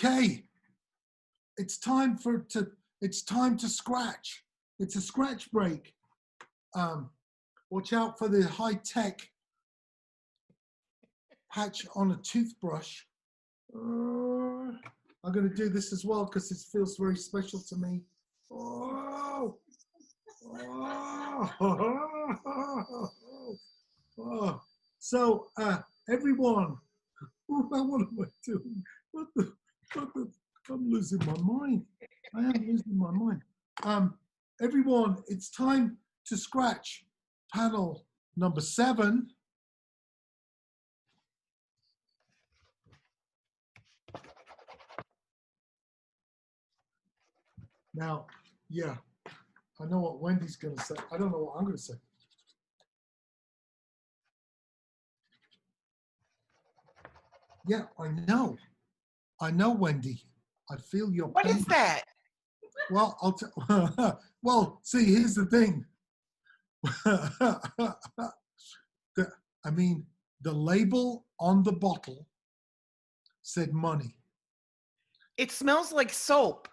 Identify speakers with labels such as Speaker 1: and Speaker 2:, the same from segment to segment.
Speaker 1: Okay, it's time to scratch. It's a scratch break. Watch out for the high-tech patch on a toothbrush. I'm going to do this as well because it feels very special to me. Oh, oh, oh. So, everyone, what am I doing? What the, I'm losing my mind. I am losing my mind. Everyone, it's time to scratch panel number 7. Now, yeah, I know what Wendy's going to say. I don't know what I'm going to say. Yeah, I know. I know, Wendy. I feel your pain.
Speaker 2: What is that?
Speaker 1: Well, well, see, here's the thing. I mean, the label on the bottle said money.
Speaker 2: It smells like soap.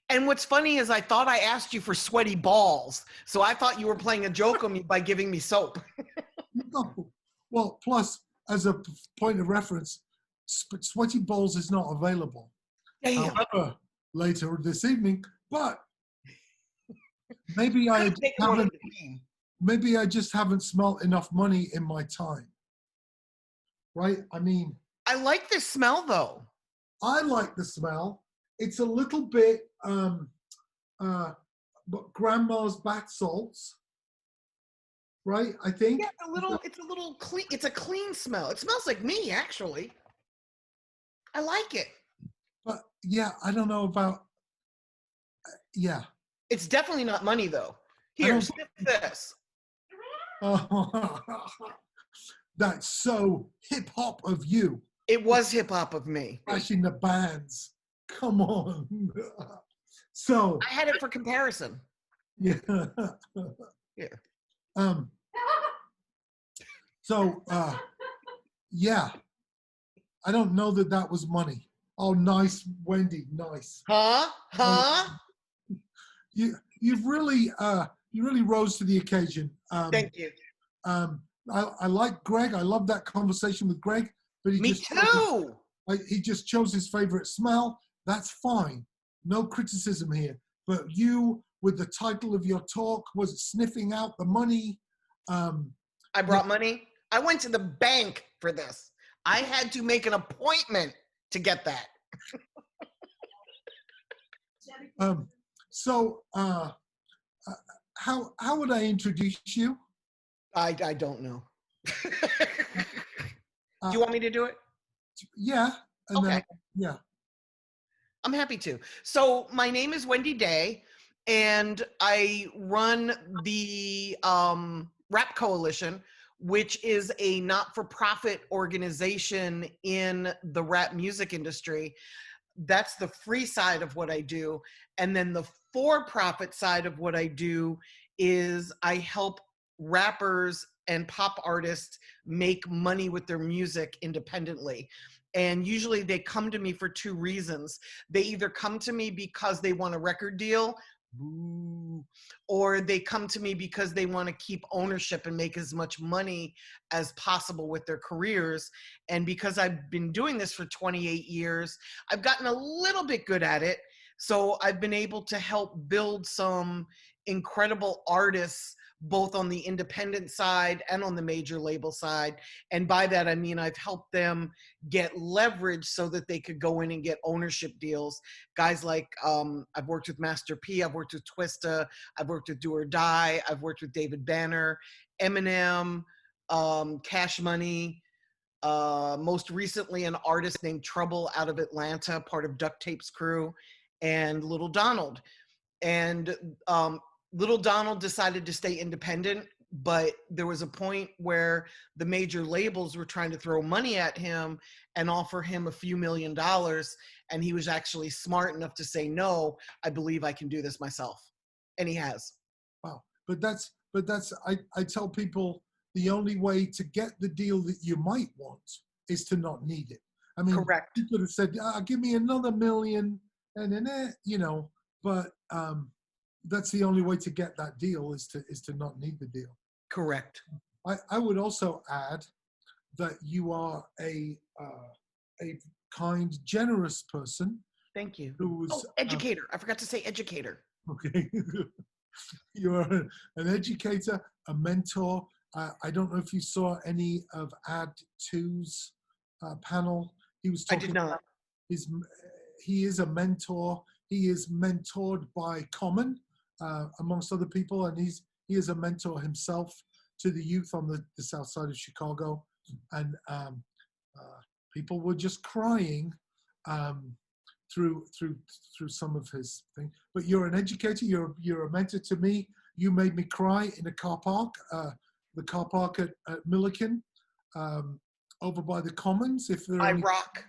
Speaker 2: And what's funny is I thought I asked you for sweaty balls. So I thought you were playing a joke on me by giving me soap.
Speaker 1: No. Well, plus, as a point of reference, sweaty balls is not available.
Speaker 2: Damn.
Speaker 1: However, later this evening, but maybe I just haven't smelled enough money in my time. Right? I mean,
Speaker 2: I like this smell though.
Speaker 1: I like the smell. It's a little bit but grandma's bath salts, right? I think.
Speaker 2: Yeah, it's a little clean. It's a clean smell. It smells like me, actually. I like it.
Speaker 1: But yeah, I don't know about. Yeah.
Speaker 2: It's definitely not money though. Here, sniff this.
Speaker 1: Oh, that's so hip hop of you.
Speaker 2: It was hip hop of me.
Speaker 1: Crashing the bands. Come on. So
Speaker 2: I had it for comparison.
Speaker 1: Yeah.
Speaker 2: Yeah.
Speaker 1: So yeah. I don't know that was money. Oh, nice, Wendy. Nice.
Speaker 2: Huh?
Speaker 1: You really rose to the occasion.
Speaker 2: Thank you.
Speaker 1: I like Greg. I love that conversation with Greg. But
Speaker 2: Me too.
Speaker 1: He just chose his favorite smell. That's fine. No criticism here. But you, with the title of your talk, was it sniffing out the money?
Speaker 2: I brought money. I went to the bank for this. I had to make an appointment to get that.
Speaker 1: So how would I introduce you?
Speaker 2: I don't know. Do you want me to do it?
Speaker 1: Yeah.
Speaker 2: Okay.
Speaker 1: Yeah.
Speaker 2: I'm happy to. So my name is Wendy Day, and I run the Rap Coalition, which is a not-for-profit organization in the rap music industry. That's the free side of what I do. And then the for-profit side of what I do is I help rappers and pop artists make money with their music independently. And usually they come to me for 2 reasons. They either come to me because they want a record deal, or they come to me because they want to keep ownership and make as much money as possible with their careers. And because I've been doing this for 28 years, I've gotten a little bit good at it. So I've been able to help build some incredible artists, both on the independent side and on the major label side. And by that, I mean, I've helped them get leverage so that they could go in and get ownership deals. Guys like, I've worked with Master P, I've worked with Twista, I've worked with Do or Die, I've worked with David Banner, Eminem, Cash Money, most recently an artist named Trouble out of Atlanta, part of Duct Tape's crew, and Little Donald. And Little Donald decided to stay independent, but there was a point where the major labels were trying to throw money at him and offer him a few $1 million. And he was actually smart enough to say, no, I believe I can do this myself. And he has.
Speaker 1: Wow. But that's, I tell people the only way to get the deal that you might want is to not need it. I mean,
Speaker 2: Correct.
Speaker 1: he could have said, give me another million, and then, but that's the only way to get that deal is to not need the deal.
Speaker 2: Correct.
Speaker 1: I would also add that you are a kind, generous person
Speaker 2: Thank you.
Speaker 1: who's
Speaker 2: Oh, educator. I forgot to say educator.
Speaker 1: okay. You're an educator, a mentor. I don't know if you saw any of Ad 2's panel. He was
Speaker 2: I did
Speaker 1: talking
Speaker 2: not.
Speaker 1: about he is a mentor. He is mentored by Common, amongst other people, and he is a mentor himself to the youth on the south side of Chicago. And people were just crying through some of his things. But you're an educator. You're a mentor to me. You made me cry in a car park, the car park at Milliken, over by the Commons. If there are
Speaker 2: I
Speaker 1: any,
Speaker 2: rock.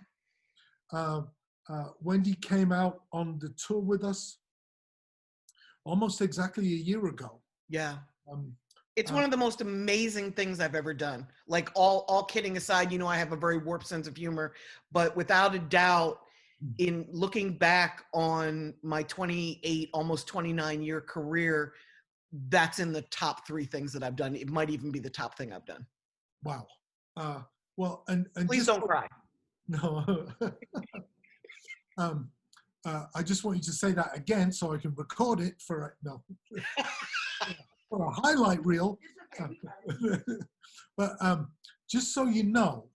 Speaker 1: Wendy came out on the tour with us almost exactly a year ago.
Speaker 2: Yeah.
Speaker 1: Um,
Speaker 2: It's one of the most amazing things I've ever done. Like all kidding aside, I have a very warped sense of humor, but without a doubt, in looking back on my 28, almost 29-year career, that's in the top 3 things that I've done. It might even be the top thing I've done.
Speaker 1: wow. Well, and
Speaker 2: Please don't cry.
Speaker 1: No. I just want you to say that again so I can record it for for a highlight reel. But just so you know,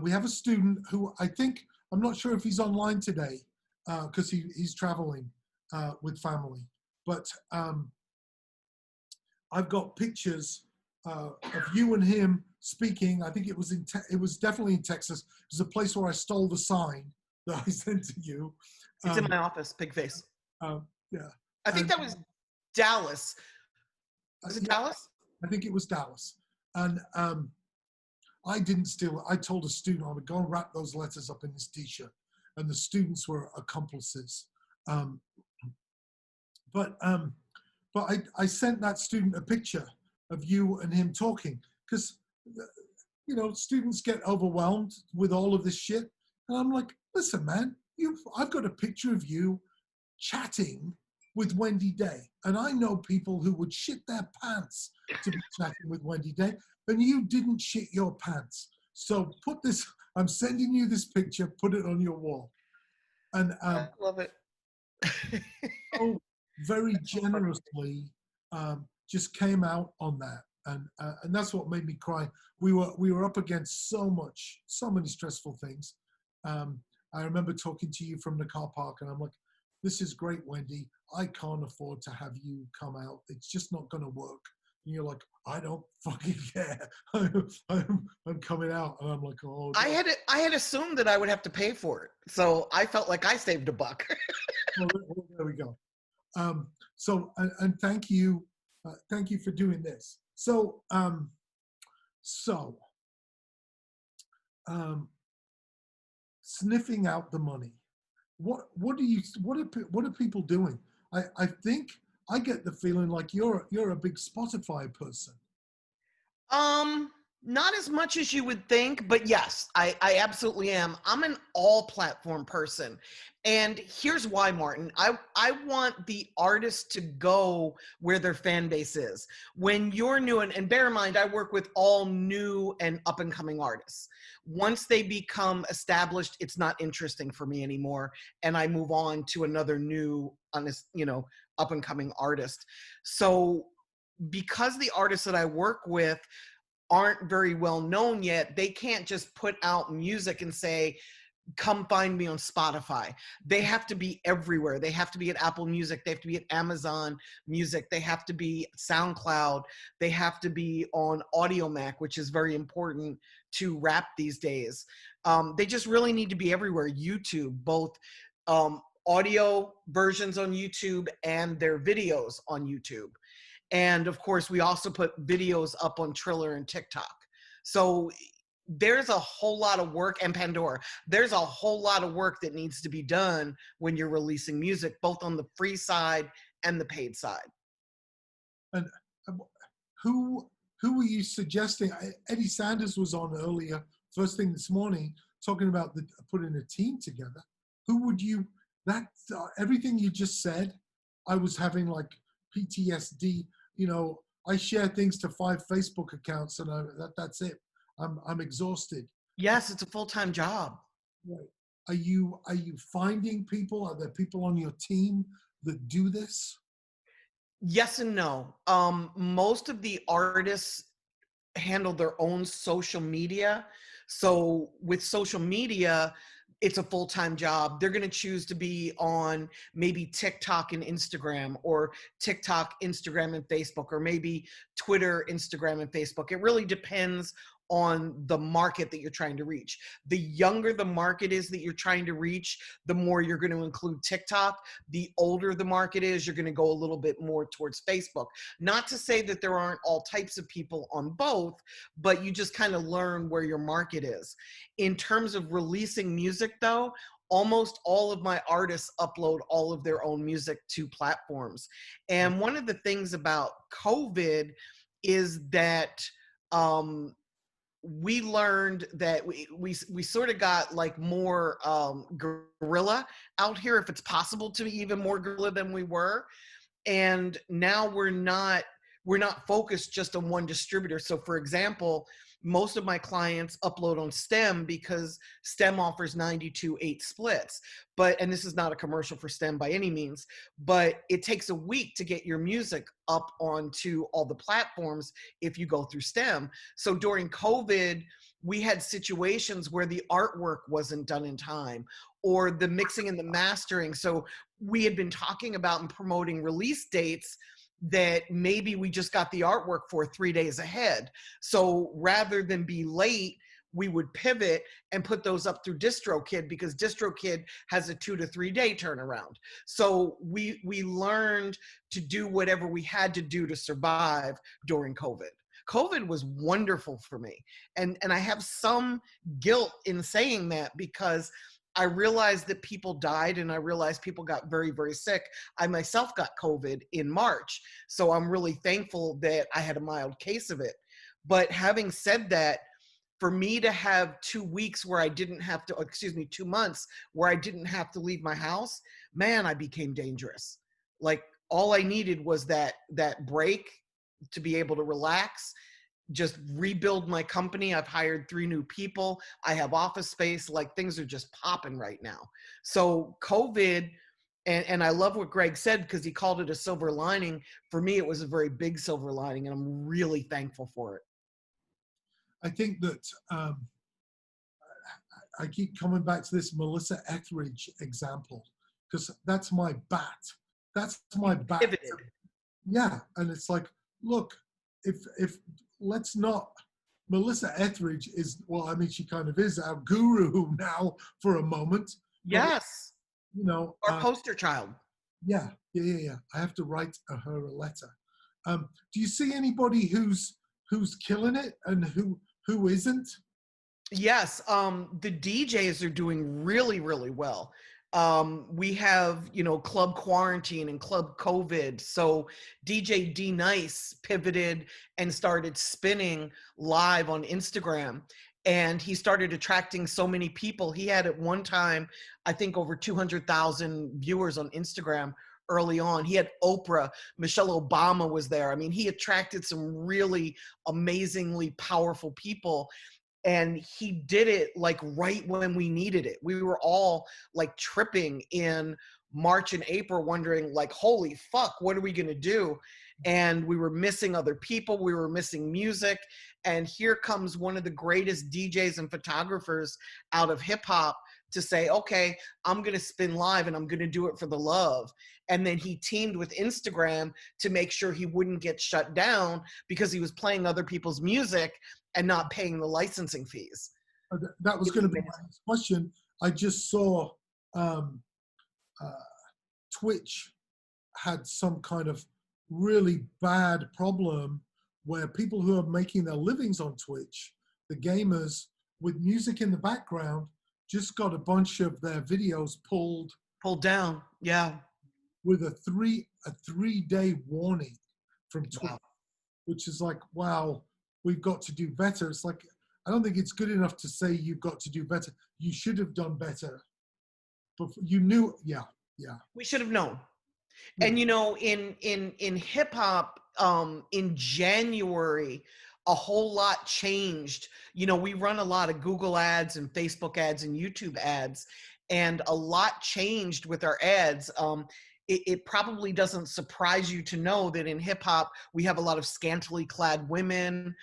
Speaker 1: we have a student who I'm not sure if he's online today because he's traveling with family. But I've got pictures of you and him speaking. I think it was definitely in Texas. It was a place where I stole the sign that I sent to you.
Speaker 2: It's in my office, big face.
Speaker 1: Yeah.
Speaker 2: I think that was Dallas. Was it Dallas?
Speaker 1: I think it was Dallas. And I didn't steal it. I told a student I would go and wrap those letters up in this T-shirt. And the students were accomplices. But I sent that student a picture of you and him talking because, students get overwhelmed with all of this shit. And I'm like, listen, man, I've got a picture of you chatting with Wendy Day. And I know people who would shit their pants to be chatting with Wendy Day, and you didn't shit your pants. So I'm sending you this picture, put it on your wall. And
Speaker 2: I love it.
Speaker 1: so very generously just came out on that. And that's what made me cry. We were up against so many stressful things. I remember talking to you from the car park, and I'm like, this is great, Wendy. I can't afford to have you come out. It's just not going to work. And you're like, I don't fucking care. I'm coming out. And I'm like, oh. No.
Speaker 2: I had assumed that I would have to pay for it. So I felt like I saved $1.
Speaker 1: Well, there we go. So, and thank you for doing this. So, sniffing out the money. What are people doing? I think I get the feeling like you're a big Spotify person.
Speaker 2: Not as much as you would think, but yes, I absolutely am. I'm an all platform person. And here's why, Martin. I want the artist to go where their fan base is. When you're new, and bear in mind, I work with all new and up and coming artists. Once they become established, it's not interesting for me anymore. And I move on to another new, up and coming artist. So because the artists that I work with aren't very well known yet, they can't just put out music and say, come find me on Spotify. They have to be everywhere. They have to be at Apple Music. They have to be at Amazon Music. They have to be SoundCloud. They have to be on AudioMac, which is very important to rap these days. They just really need to be everywhere. YouTube, both audio versions on YouTube and their videos on YouTube. And of course, we also put videos up on Triller and TikTok. So there's a whole lot of work, and Pandora, there's a whole lot of work that needs to be done when you're releasing music, both on the free side and the paid side.
Speaker 1: And who were you suggesting? Eddie Sanders was on earlier first thing this morning, talking about putting a team together. Who would you, everything you just said, I was having like PTSD, I share things to 5 Facebook accounts and that's it. I'm exhausted.
Speaker 2: Yes, it's a full-time job.
Speaker 1: Right. Are you finding people? Are there people on your team that do this?
Speaker 2: Yes and no. Most of the artists handle their own social media. So with social media, it's a full-time job. They're going to choose to be on maybe TikTok and Instagram, or TikTok, Instagram, and Facebook, or maybe Twitter, Instagram, and Facebook. It really depends on the market that you're trying to reach. The younger the market is that you're trying to reach, the more you're going to include TikTok. The older the market is, you're going to go a little bit more towards Facebook. Not to say that there aren't all types of people on both, but you just kind of learn where your market is. In terms of releasing music though, almost all of my artists upload all of their own music to platforms. And one of the things about COVID is that we learned that we sort of got like more guerrilla out here, if it's possible to be even more guerrilla than we were. And now we're not focused just on one distributor. So for example, most of my clients upload on Stem because Stem offers 92/8 splits. And this is not a commercial for Stem by any means, but it takes a week to get your music up onto all the platforms if you go through Stem. So during COVID, we had situations where the artwork wasn't done in time, or the mixing and the mastering. So we had been talking about and promoting release dates that maybe we just got the artwork for 3 days ahead. So rather than be late, we would pivot and put those up through DistroKid, because DistroKid has a 2 to 3 day turnaround. So we learned to do whatever we had to do to survive during COVID. COVID was wonderful for me. And I have some guilt in saying that, because I realized that people died, and I realized people got very, very sick. I myself got COVID in March. So I'm really thankful that I had a mild case of it. But having said that, for me to have 2 weeks where I didn't have to, 2 months where I didn't have to leave my house, man, I became dangerous. Like, all I needed was that break to be able to relax, just rebuild my company. I've hired 3 new people. I have office space. Like, things are just popping right now. So COVID, and I love what Greg said, because he called it a silver lining. For me, it was a very big silver lining, and I'm really thankful for it.
Speaker 1: I think that I keep coming back to this Melissa Etheridge example, because that's my bat. That's my bat.
Speaker 2: Pivoted.
Speaker 1: Yeah, and it's like, look, if let's not. Melissa Etheridge is, well, I mean, she kind of is our guru now for a moment.
Speaker 2: Yes.
Speaker 1: But,
Speaker 2: our poster child.
Speaker 1: Yeah. I have to write her a letter. Do you see anybody who's killing it and who isn't?
Speaker 2: Yes, the DJs are doing really, really well. We have, Club Quarantine and Club COVID. So DJ D Nice pivoted and started spinning live on Instagram. And he started attracting so many people. He had at one time, I think, over 200,000 viewers on Instagram early on. He had Oprah, Michelle Obama was there. I mean, he attracted some really amazingly powerful people. And he did it like right when we needed it. We were all like tripping in March and April, wondering like, holy fuck, what are we gonna do? And we were missing other people. We were missing music. And here comes one of the greatest DJs and photographers out of hip hop to say, okay, I'm gonna spin live and I'm gonna do it for the love. And then he teamed with Instagram to make sure he wouldn't get shut down, because he was playing other people's music and not paying the licensing fees.
Speaker 1: That was going to be my next question. I just saw Twitch had some kind of really bad problem where people who are making their livings on Twitch, the gamers with music in the background, just got a bunch of their videos pulled
Speaker 2: down. Yeah.
Speaker 1: With a 3-day warning from Twitch,
Speaker 2: wow.
Speaker 1: Which is like, wow, we've got to do better. It's like, I don't think it's good enough to say you've got to do better. You should have done better. But you knew, yeah.
Speaker 2: We should have known.
Speaker 1: Yeah.
Speaker 2: And in hip hop, in January, a whole lot changed. We run a lot of Google ads and Facebook ads and YouTube ads, and a lot changed with our ads. It probably doesn't surprise you to know that in hip hop, we have a lot of scantily clad women.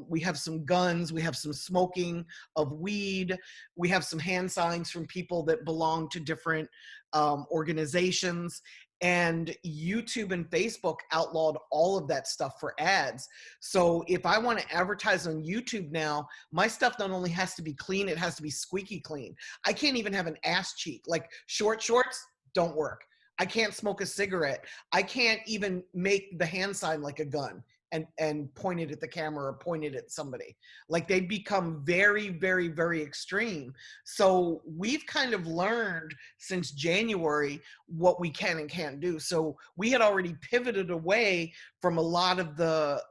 Speaker 2: We have some guns. We have some smoking of weed. We have some hand signs from people that belong to different organizations. And YouTube and Facebook outlawed all of that stuff for ads. So if I want to advertise on YouTube now, my stuff not only has to be clean, it has to be squeaky clean. I can't even have an ass cheek. Like short shorts don't work. I can't smoke a cigarette. I can't even make the hand sign like a gun and point it at the camera or point it at somebody. Like they become very, very, very extreme. So we've kind of learned since January what we can and can't do. So we had already pivoted away from a lot of the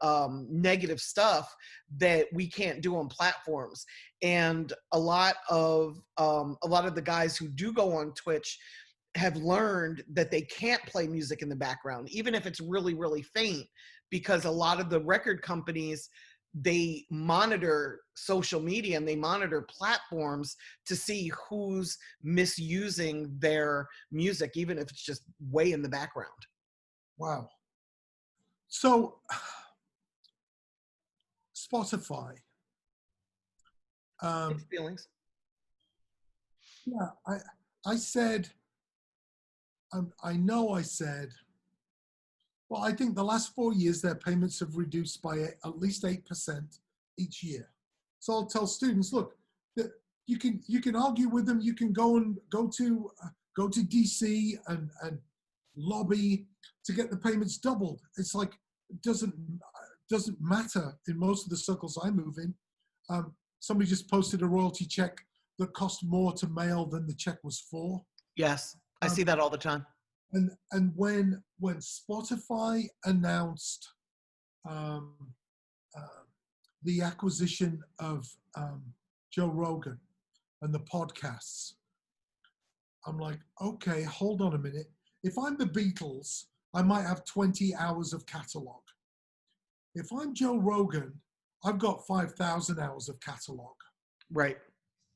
Speaker 2: negative stuff that we can't do on platforms. And a lot of the guys who do go on Twitch have learned that they can't play music in the background, even if it's really, really faint, because a lot of the record companies, they monitor social media and they monitor platforms to see who's misusing their music, even if it's just way in the background.
Speaker 1: Wow. So Spotify.
Speaker 2: Mixed feelings.
Speaker 1: Yeah, I said, I know I said, well, I think the last 4 years, their payments have reduced by at least 8% each year. So I'll tell students, look, that you can argue with them. You can go to DC and lobby to get the payments doubled. It's like it doesn't matter in most of the circles I move in. Somebody just posted a royalty check that cost more to mail than the check was for.
Speaker 2: Yes, I see that all the time.
Speaker 1: And when Spotify announced the acquisition of Joe Rogan and the podcasts, I'm like, okay, hold on a minute. If I'm the Beatles, I might have 20 hours of catalog. If I'm Joe Rogan, I've got 5,000 hours of catalog.
Speaker 2: Right.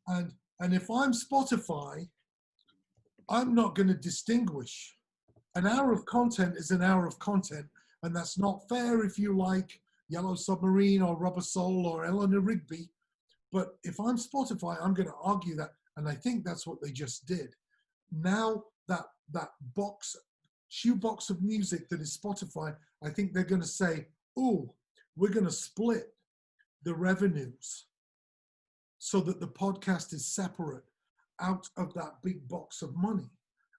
Speaker 1: And if I'm Spotify, I'm not going to distinguish. An hour of content is an hour of content, and that's not fair if you like Yellow Submarine or Rubber Soul or Eleanor Rigby. But if I'm Spotify, I'm going to argue that, and I think that's what they just did. Now that shoebox of music that is Spotify, I think they're going to say, oh, we're going to split the revenues so that the podcast is separate out of that big box of money.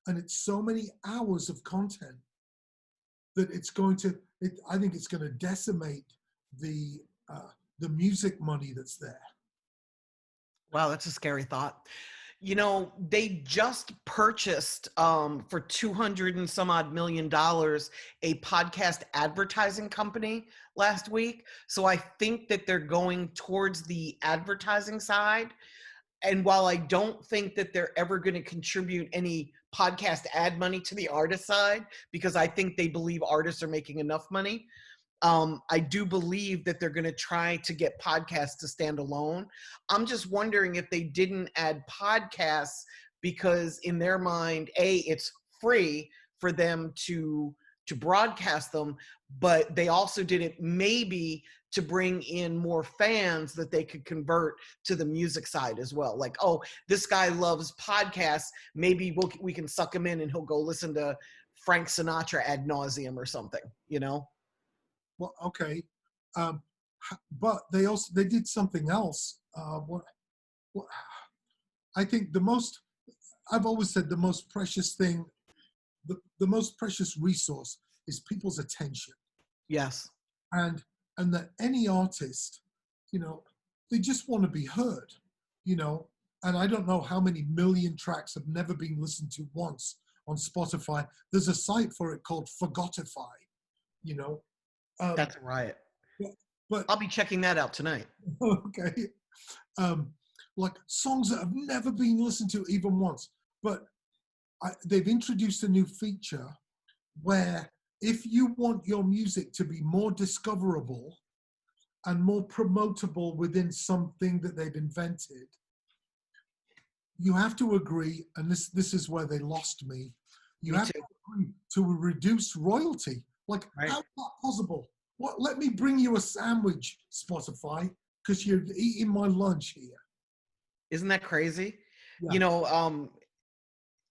Speaker 1: And it's so many hours of content that I think it's going to decimate the music money that's there.
Speaker 2: Wow, that's a scary thought. They just purchased for $200 and some odd million a podcast advertising company last week. So I think that they're going towards the advertising side. And while I don't think that they're ever going to contribute any podcast ad money to the artist side, because I think they believe artists are making enough money, I do believe that they're going to try to get podcasts to stand alone. I'm just wondering if they didn't add podcasts because in their mind, A, it's free for them to broadcast them, but they also did it maybe to bring in more fans that they could convert to the music side as well. Like, oh, this guy loves podcasts. Maybe we can suck him in and he'll go listen to Frank Sinatra ad nauseum or something,
Speaker 1: Well, okay. But they did something else. I think I've always said the most precious thing, the most precious resource is people's attention.
Speaker 2: Yes.
Speaker 1: And that any artist, they just want to be heard, and I don't know how many million tracks have never been listened to once on Spotify. There's a site for it called Forgotify,
Speaker 2: That's a riot.
Speaker 1: But
Speaker 2: I'll be checking that out tonight.
Speaker 1: okay, like songs that have never been listened to even once. But they've introduced a new feature where if you want your music to be more discoverable and more promotable within something that they've invented, you have to agree, and this is where they lost me. You
Speaker 2: Me
Speaker 1: have
Speaker 2: too.
Speaker 1: to agree to reduce royalty. Like,
Speaker 2: Right.
Speaker 1: how's that possible? What? Let me bring you a sandwich, Spotify, because you're eating my lunch here.
Speaker 2: Isn't that crazy?
Speaker 1: Yeah.
Speaker 2: You know,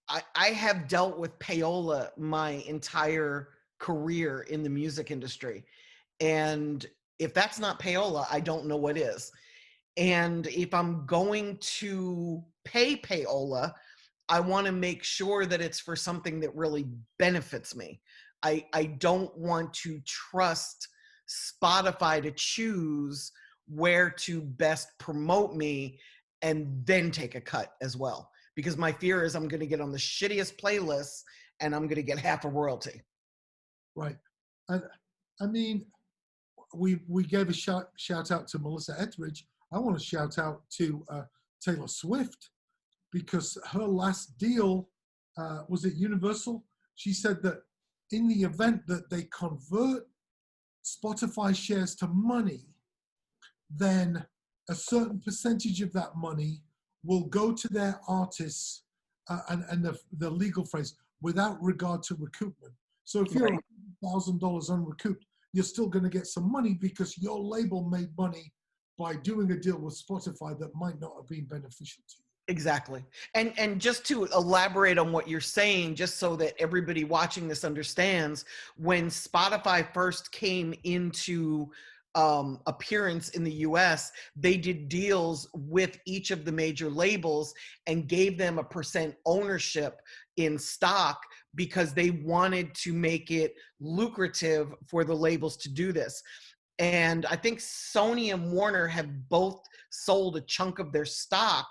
Speaker 2: I have dealt with payola my entire career in the music industry. And if that's not payola, I don't know what is. And if I'm going to pay payola, I want to make sure that it's for something that really benefits me. I don't want to trust Spotify to choose where to best promote me and then take a cut as well. Because my fear is I'm going to get on the shittiest playlists and I'm going to get half a royalty.
Speaker 1: Right. And I mean, we gave a shout out to Melissa Etheridge. I want to shout out to Taylor Swift, because her last deal was at Universal. She said that in the event that they convert Spotify shares to money, then a certain percentage of that money will go to their artists, and the legal phrase, without regard to recoupment. So if you're
Speaker 2: Right.
Speaker 1: $1,000 unrecouped, you're still going to get some money because your label made money by doing a deal with Spotify that might not have been beneficial to you.
Speaker 2: Exactly. And just to elaborate on what you're saying, just so that everybody watching this understands, when Spotify first came into appearance in the US, they did deals with each of the major labels and gave them a percent ownership in stock because they wanted to make it lucrative for the labels to do this. And I think Sony and Warner have both sold a chunk of their stock,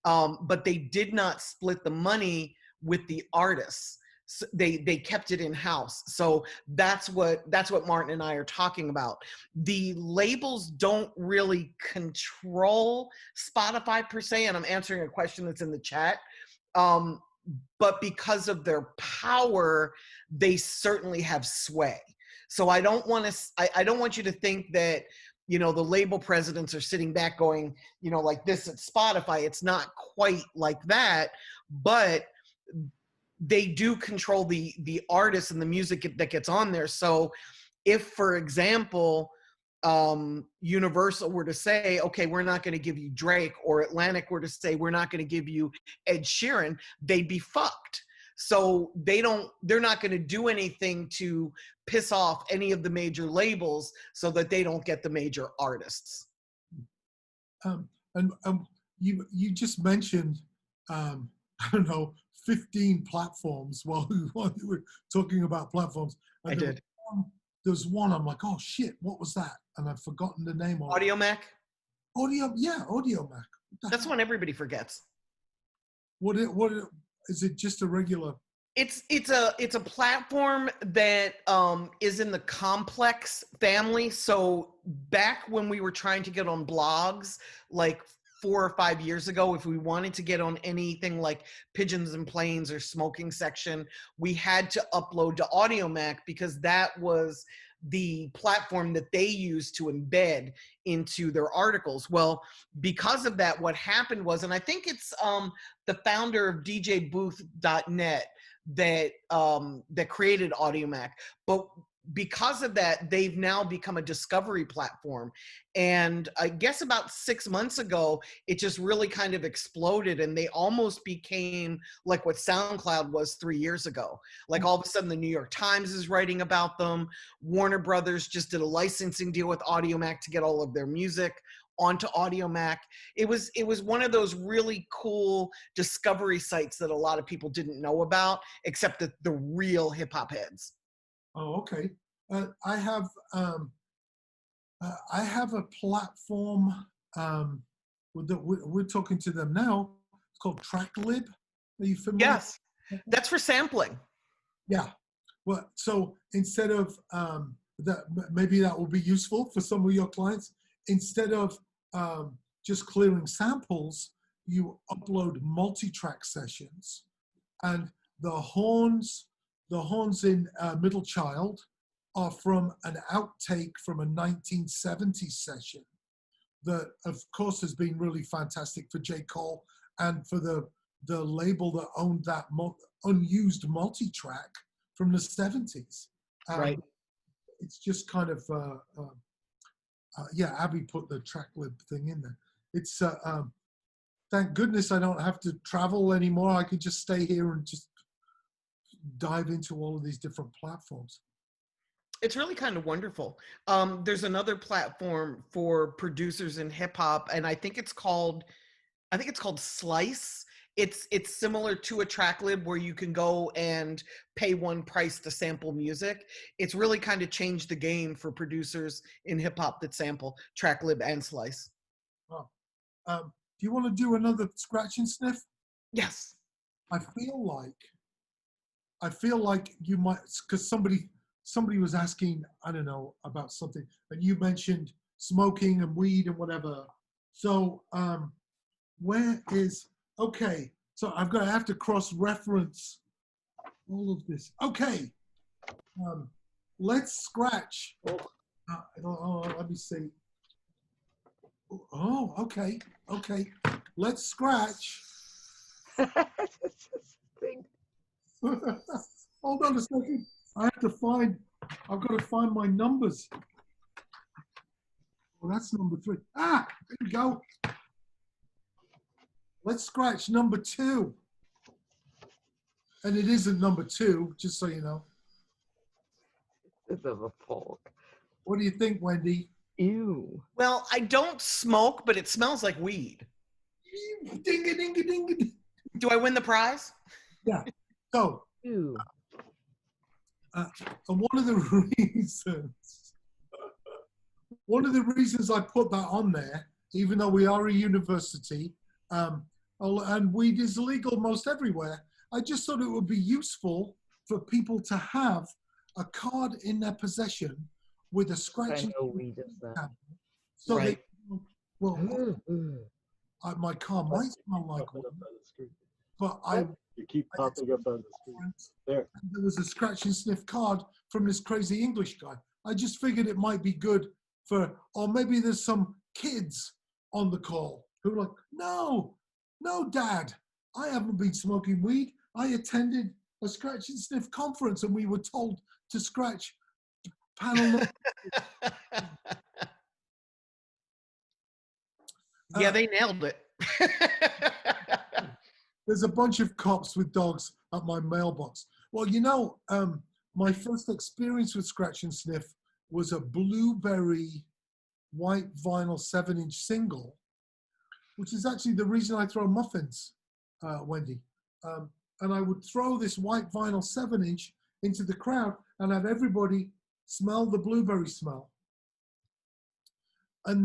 Speaker 2: but they did not split the money with the artists. So they kept it in house. So that's what Martin and I are talking about. The labels don't really control Spotify per se, and I'm answering a question that's in the chat. But because of their power, they certainly have sway. So I don't want to. I don't want you to think that, you know, the label presidents are sitting back going, you know, like this at Spotify. It's not quite like that, but they do control the artists and the music that gets on there. So if, for example, Universal were to say, okay, we're not going to give you Drake, or Atlantic were to say, we're not going to give you Ed Sheeran, they'd be fucked. So they're not going to do anything to piss off any of the major labels so that they don't get the major artists.
Speaker 1: And you just mentioned, I don't know, 15 platforms while you were talking about platforms. And
Speaker 2: I did.
Speaker 1: There's one, I'm like, oh shit, what was that? And I've forgotten the name of
Speaker 2: Audio Mac?
Speaker 1: Audio Mac.
Speaker 2: That's one everybody forgets.
Speaker 1: What is it, just a regular?
Speaker 2: It's a platform that is in the Complex family. So back when we were trying to get on blogs, like 4 or 5 years ago, if we wanted to get on anything like Pigeons and Planes or Smoking Section, we had to upload to Audio Mac because that was the platform that they used to embed into their articles. Well, because of that, what happened was, and I think it's the founder of DJBooth.net that created Audio Mac, but because of that, they've now become a discovery platform. And I guess about 6 months ago, it just really kind of exploded, and they almost became like what SoundCloud was 3 years ago. Like all of a sudden, the New York Times is writing about them. Warner Brothers just did a licensing deal with Audio Mac to get all of their music onto Audio Mac. It was one of those really cool discovery sites that a lot of people didn't know about, except the real hip hop heads.
Speaker 1: Oh, okay. I have a platform. We're talking to them now. It's called TrackLib. Are you familiar?
Speaker 2: Yes, that's for sampling.
Speaker 1: Yeah. Well, so instead of that maybe that will be useful for some of your clients. Instead of just clearing samples, you upload multi-track sessions, and the horns in Middle Child are from an outtake from a 1970s session that, of course, has been really fantastic for J. Cole and for the label that owned that unused multi-track from the 70s.
Speaker 2: Right.
Speaker 1: It's just kind of, yeah, Abby put the TrackLib thing in there. It's, thank goodness I don't have to travel anymore. I can just stay here and just dive into all of these different platforms.
Speaker 2: It's really kind of wonderful. There's another platform for producers in hip hop, and I think it's called Slice. It's similar to a TrackLib where you can go and pay one price to sample music. It's really kind of changed the game for producers in hip hop that sample TrackLib and Slice.
Speaker 1: Oh. Do you want to do another scratch and sniff?
Speaker 2: Yes.
Speaker 1: I feel like you might, because somebody was asking, I don't know, about something, and you mentioned smoking and weed and whatever. So where is, okay, so I have to cross-reference all of this. Okay, let's scratch. Let me see. Oh, okay. Let's scratch. Hold on a second. I've got to find my numbers. Well, that's number 3. There we go. Let's scratch number 2. And it isn't number 2, just so you know.
Speaker 3: It's of a folk.
Speaker 1: What do you think, Wendy?
Speaker 3: Ew.
Speaker 2: Well, I don't smoke, but it smells like weed.
Speaker 1: Ding-a-ding-a-ding-a-ding.
Speaker 2: Do I win the prize?
Speaker 1: Yeah. So,
Speaker 3: Ew.
Speaker 1: and one of the reasons I put that on there, even though we are a university, and weed is legal most everywhere, I just thought it would be useful for people to have a card in their possession with a scratch.
Speaker 3: I know weed is that.
Speaker 1: So
Speaker 2: right.
Speaker 1: My car might smell like one, but
Speaker 4: You keep popping up on the screen. There.
Speaker 1: there was a scratch and sniff card from this crazy English guy. I just figured it might be good for, or maybe there's some kids on the call who are like, no, Dad, I haven't been smoking weed. I attended a scratch and sniff conference and we were told to scratch panel.
Speaker 2: Yeah, they nailed it.
Speaker 1: There's a bunch of cops with dogs at my mailbox. Well, you know, my first experience with scratch and sniff was a blueberry white vinyl 7-inch single, which is actually the reason I throw muffins, Wendy. And I would throw this white vinyl 7-inch into the crowd and have everybody smell the blueberry smell. And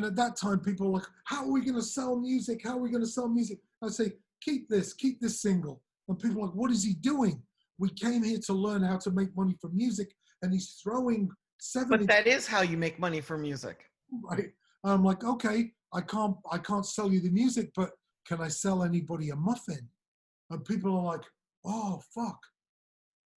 Speaker 1: at that time, people were like, how are we going to sell music? How are we going to sell music? I say, keep this single. And people are like, what is he doing? We came here to learn how to make money from music, and he's throwing 7-inch.
Speaker 2: But that is how you make money from music.
Speaker 1: Right. I'm like, okay, I can't sell you the music, but can I sell anybody a muffin? And people are like, oh, fuck.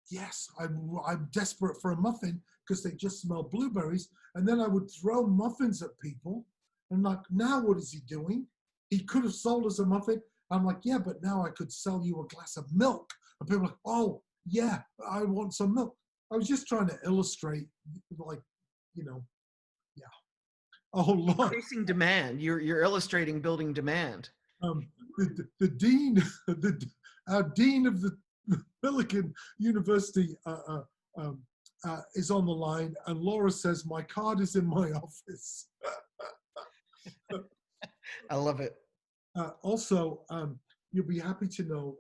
Speaker 1: Yes, I'm desperate for a muffin because they just smell blueberries. And then I would throw muffins at people. And like, now what is he doing? He could have sold us a muffin. I'm like, yeah, but now I could sell you a glass of milk. And people are like, oh, yeah, I want some milk. I was just trying to illustrate, like, you know, yeah. Oh, Lord.
Speaker 2: Increasing demand. You're illustrating building demand.
Speaker 1: The dean, our dean of the Millikan University is on the line, and Laura says, my card is in my office.
Speaker 2: I love it.
Speaker 1: Also, you'll be happy to know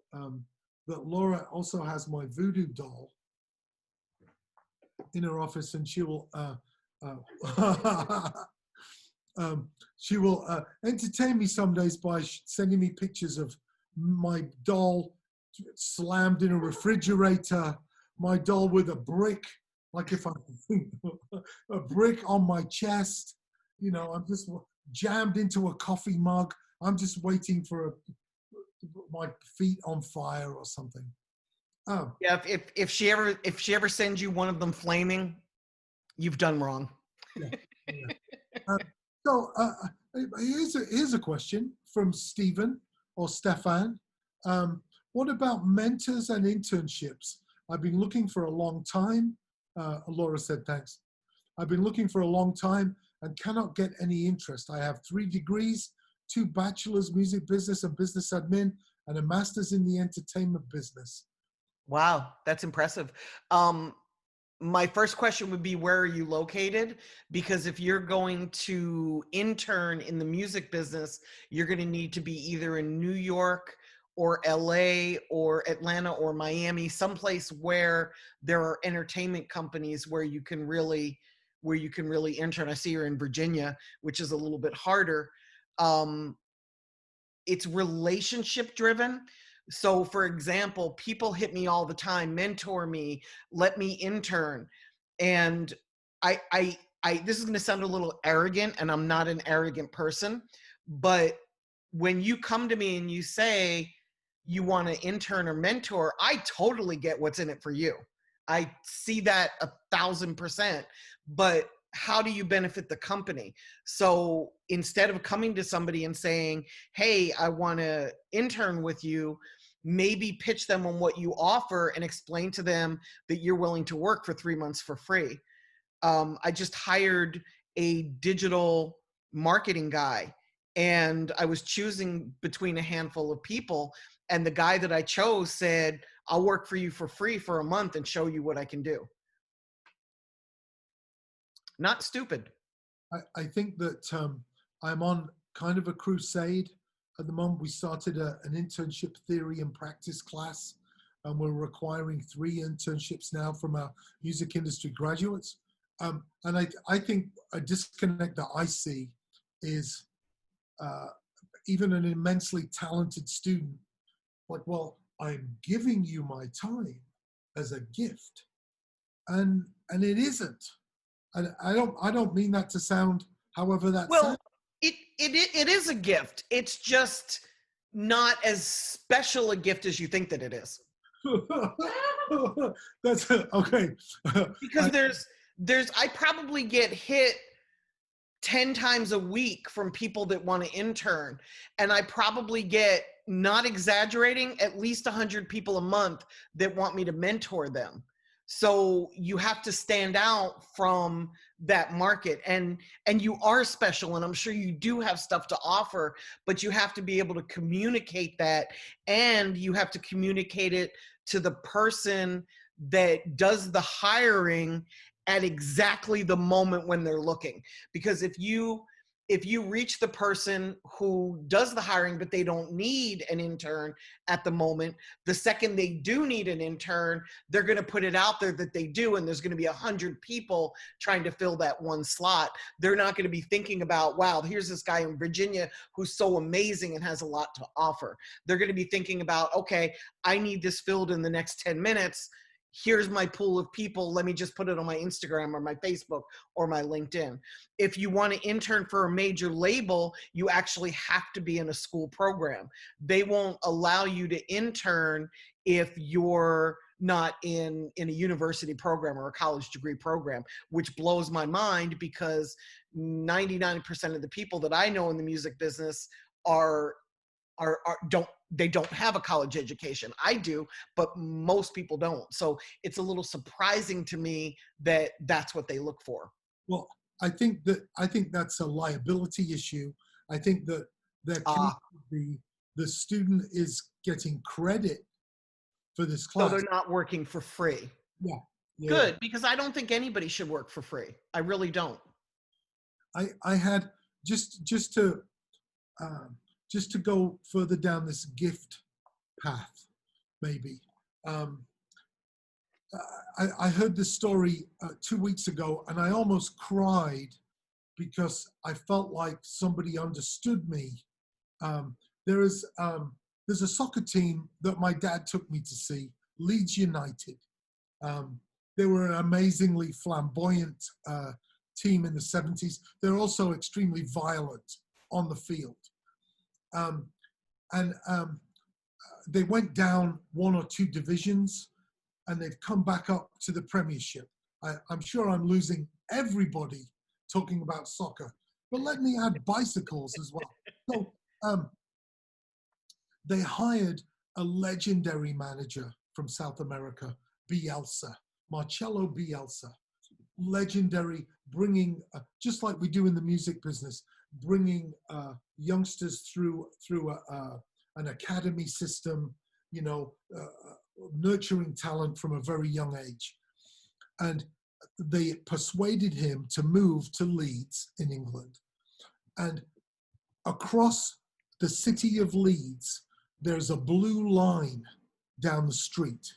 Speaker 1: that Laura also has my voodoo doll in her office, and she will entertain me some days by sending me pictures of my doll slammed in a refrigerator, my doll with a brick like if I a brick on my chest, you know, I'm just jammed into a coffee mug. I'm just waiting for my feet on fire or something. Oh,
Speaker 2: Yeah, if she ever sends you one of them flaming, you've done wrong.
Speaker 1: yeah. Yeah. So here's a question from Stephen or Stefan. What about mentors and internships? I've been looking for a long time. Laura said, thanks. I've been looking for a long time and cannot get any interest. I have 3 degrees, 2 bachelors, music business and business admin, and a master's in the entertainment business.
Speaker 2: Wow, that's impressive. My first question would be, where are you located? Because if you're going to intern in the music business, you're going to need to be either in New York or LA or Atlanta or Miami, someplace where there are entertainment companies where you can really intern. I see you're in Virginia, which is a little bit harder. It's relationship driven. So for example, people hit me all the time, mentor me, let me intern. And I this is going to sound a little arrogant, and I'm not an arrogant person, but when you come to me and you say you want to intern or mentor, I totally get what's in it for you. I see that 1,000%, but how do you benefit the company? So instead of coming to somebody and saying, hey, I want to intern with you, maybe pitch them on what you offer and explain to them that you're willing to work for 3 months for free. I just hired a digital marketing guy, and I was choosing between a handful of people. And the guy that I chose said, I'll work for you for free for a month and show you what I can do. Not stupid.
Speaker 1: I think that I'm on kind of a crusade at the moment. We started an internship theory and practice class, and we're requiring 3 internships now from our music industry graduates. And I think a disconnect that I see is even an immensely talented student, like, well, I'm giving you my time as a gift, and it isn't. And I don't mean that to sound however that
Speaker 2: Well,
Speaker 1: sounds.
Speaker 2: it is a gift. It's just not as special a gift as you think that it is.
Speaker 1: That's okay.
Speaker 2: Because I probably get hit 10 times a week from people that want to intern, and I probably get, not exaggerating, at least 100 people a month that want me to mentor them. So you have to stand out from that market, and you are special, and I'm sure you do have stuff to offer, but you have to be able to communicate that, and you have to communicate it to the person that does the hiring at exactly the moment when they're looking. Because if you reach the person who does the hiring but they don't need an intern at the moment, the second they do need an intern, they're going to put it out there that they do, and there's going to be 100 people trying to fill that one slot. They're not going to be thinking about, wow, here's this guy in Virginia who's so amazing and has a lot to offer. They're going to be thinking about, okay, I need this filled in the next 10 minutes. Here's my pool of people. Let me just put it on my Instagram or my Facebook or my LinkedIn. If you want to intern for a major label, you actually have to be in a school program. They won't allow you to intern if you're not in a university program or a college degree program, which blows my mind, because 99% of the people that I know in the music business don't have a college education. I do, but most people don't. So it's a little surprising to me that that's what they look for.
Speaker 1: Well, I think that's a liability issue. I think that the student is getting credit for this class.
Speaker 2: So they're not working for free.
Speaker 1: Yeah.
Speaker 2: Good, because I don't think anybody should work for free. I really don't.
Speaker 1: I had just to go further down this gift path, maybe. I heard this story 2 weeks ago, and I almost cried because I felt like somebody understood me. There's a soccer team that my dad took me to see, Leeds United. they were an amazingly flamboyant team in the 70s. They're also extremely violent on the field. They went down 1 or 2 divisions, and they've come back up to the Premiership. I'm sure I'm losing everybody talking about soccer, but let me add bicycles as well. So they hired a legendary manager from South America, Bielsa, Marcelo Bielsa. Legendary, bringing, just like we do in the music business, bringing youngsters through an academy system, you know, nurturing talent from a very young age. And they persuaded him to move to Leeds in England. And across the city of Leeds, there's a blue line down the street,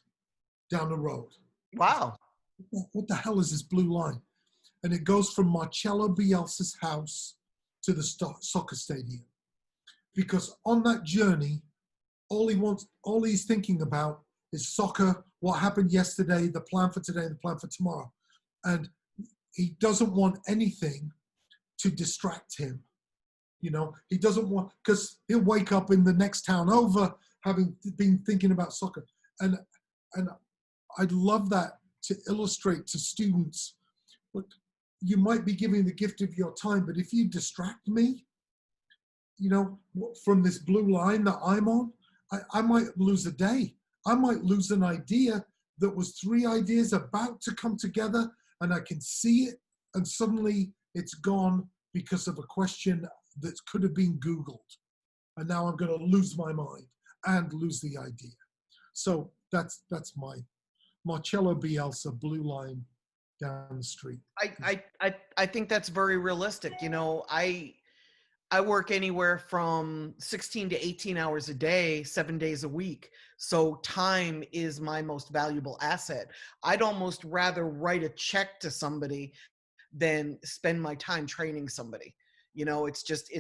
Speaker 1: down the road.
Speaker 2: Wow.
Speaker 1: What the hell is this blue line? And it goes from Marcelo Bielsa's house to the soccer stadium. Because on that journey, all he's thinking about is soccer, what happened yesterday, the plan for today, the plan for tomorrow. And he doesn't want anything to distract him. You know, he doesn't want, because he'll wake up in the next town over having been thinking about soccer. And I'd love that to illustrate to students, look, you might be giving the gift of your time, but if you distract me, you know, from this blue line that I'm on, I might lose a day. I might lose an idea that was 3 ideas about to come together, and I can see it, and suddenly it's gone because of a question that could have been Googled. And now I'm going to lose my mind and lose the idea. So that's my Marcelo Bielsa blue line down the street.
Speaker 2: I think that's very realistic. You know, I work anywhere from 16 to 18 hours a day, 7 days a week. So time is my most valuable asset. I'd almost rather write a check to somebody than spend my time training somebody. You know, it's just,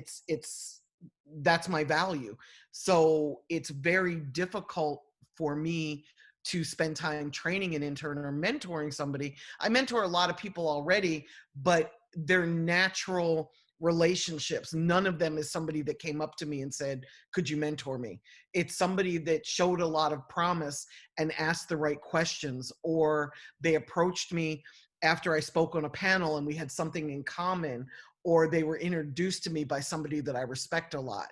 Speaker 2: that's my value. So it's very difficult for me to spend time training an intern or mentoring somebody. I mentor a lot of people already, but they're natural relationships. None of them is somebody that came up to me and said, could you mentor me? It's somebody that showed a lot of promise and asked the right questions, or they approached me after I spoke on a panel and we had something in common, or they were introduced to me by somebody that I respect a lot,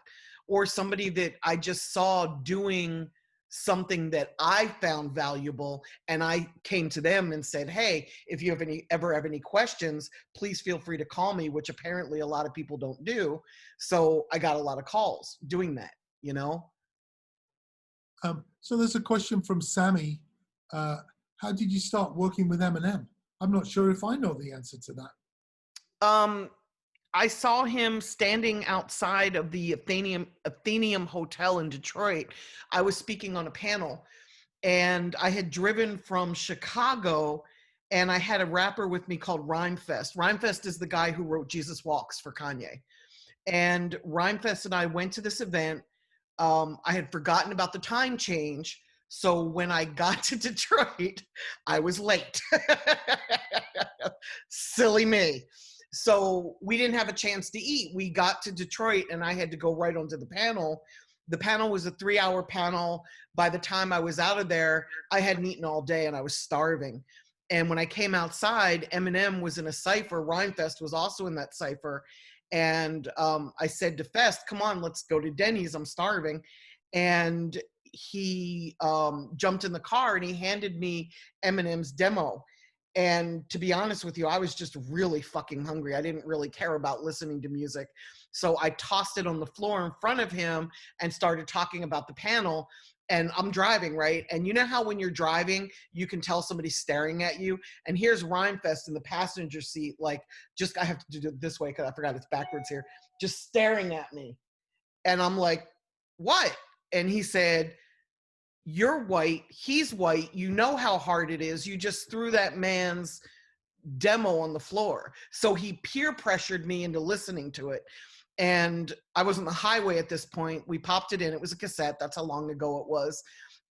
Speaker 2: or somebody that I just saw doing something that I found valuable, and I came to them and said, hey, if you have ever have any questions, please feel free to call me, which apparently a lot of people don't do. So I got a lot of calls doing that, you know?
Speaker 1: So there's a question from Sammy. How did you start working with M? I'm not sure if I know the answer to that.
Speaker 2: I saw him standing outside of the Athenaeum Hotel in Detroit. I was speaking on a panel, and I had driven from Chicago, and I had a rapper with me called Rhymefest. Rhymefest is the guy who wrote Jesus Walks for Kanye. And Rhymefest and I went to this event. I had forgotten about the time change. So when I got to Detroit, I was late. Silly me. So we didn't have a chance to eat. We got to Detroit and I had to go right onto the panel. The panel was a 3-hour panel. By the time I was out of there, I hadn't eaten all day and I was starving. And when I came outside, Eminem was in a cypher. Rhymefest was also in that cypher. And I said to Fest, come on, let's go to Denny's. I'm starving. And he jumped in the car and he handed me Eminem's demo. And to be honest with you, I was just really fucking hungry. I didn't really care about listening to music. So I tossed it on the floor in front of him and started talking about the panel. And I'm driving, right? And you know how when you're driving, you can tell somebody's staring at you? And here's Rhymefest in the passenger seat, like, just, I have to do it this way because I forgot it's backwards here, just staring at me. And I'm like, what? And he said, you're white, he's white, you know how hard it is, you just threw that man's demo on the floor. So he peer pressured me into listening to it. And I was on the highway at this point. We popped it in, it was a cassette, that's how long ago it was.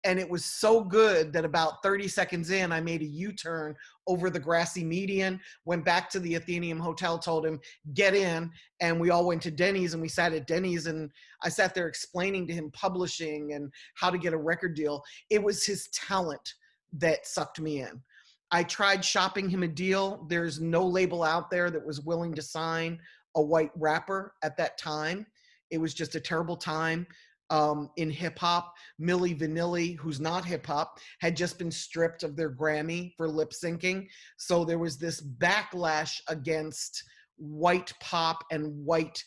Speaker 2: And it was so good that about 30 seconds in, I made a U-turn over the grassy median, went back to the Athenaeum Hotel, told him, get in. And we all went to Denny's, and we sat at Denny's, and I sat there explaining to him publishing and how to get a record deal. It was his talent that sucked me in. I tried shopping him a deal. There's no label out there that was willing to sign a white rapper at that time. It was just a terrible time. In hip hop, Milli Vanilli, who's not hip hop, had just been stripped of their Grammy for lip syncing. So there was this backlash against white pop and white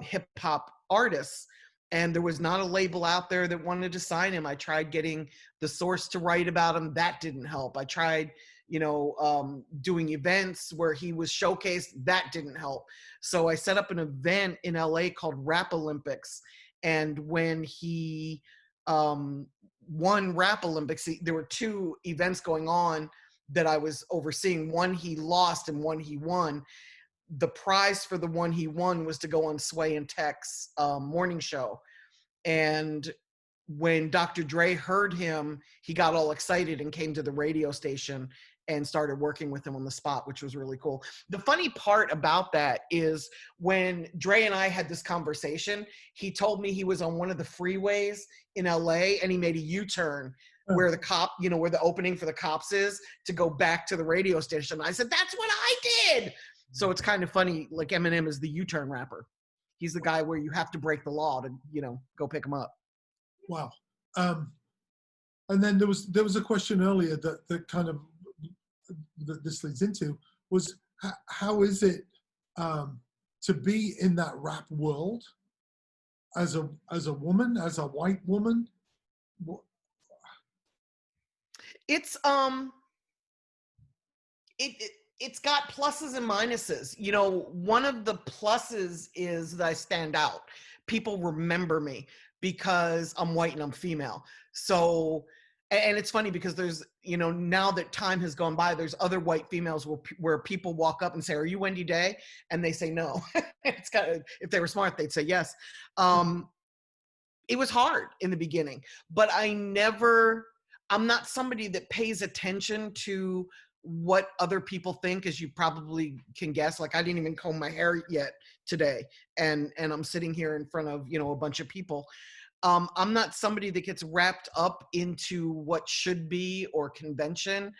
Speaker 2: hip hop artists. And there was not a label out there that wanted to sign him. I tried getting The Source to write about him. That didn't help. I tried, doing events where he was showcased. That didn't help. So I set up an event in LA called Rap Olympics. And when he won Rap Olympics, there were two events going on that I was overseeing. One he lost and one he won. The prize for the one he won was to go on Sway and Tech's morning show. And when Dr. Dre heard him, he got all excited and came to the radio station and started working with him on the spot, which was really cool. The funny part about that is when Dre and I had this conversation, he told me he was on one of the freeways in LA and he made a U-turn where where the opening for the cops is, to go back to the radio station. I said, that's what I did. So it's kind of funny, like Eminem is the U-turn rapper. He's the guy where you have to break the law to, go pick him up.
Speaker 1: Wow. And then there was a question earlier that kind of, that this leads into, was how is it to be in that rap world as a woman, as a white woman?
Speaker 2: It's it's got pluses and minuses. One of the pluses is that I stand out. People remember me because I'm white and I'm female. So, and it's funny because there's, now that time has gone by, there's other white females where people walk up and say, are you Wendy Day? And they say no. It's kind of, if they were smart, they'd say yes. It was hard in the beginning, but I'm not somebody that pays attention to what other people think, as you probably can guess. Like, I didn't even comb my hair yet today, and I'm sitting here in front of, a bunch of people. I'm not somebody that gets wrapped up into what should be or convention.